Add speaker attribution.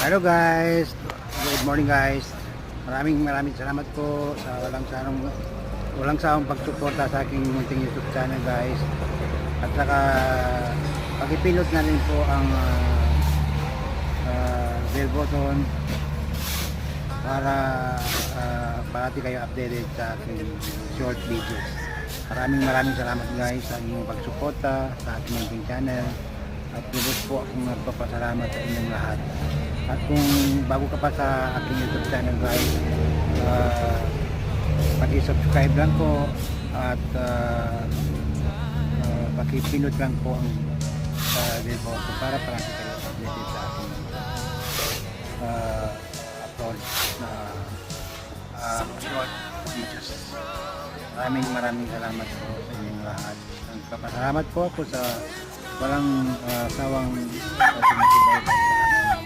Speaker 1: Hello guys, good morning guys. Maraming salamat po sa walang sawang pagsuporta sa aking munting YouTube channel guys. At saka pag-ipindot na rin po ang bell button para parati kayo updated sa aking short videos. Maraming salamat guys sa inyong pagsuporta sa aking munting channel. At lubos po akong nagpapasalamat sa inyong lahat. At kung bago ka pa sa aking YouTube channel guys, paki-subscribe lang po at paki-pinot lang po ang bell button para parati kayo updated sa aking upload na short videos. Maraming salamat po sa inyong lahat. Nagpapasalamat po ako sa walang sawang sumasubay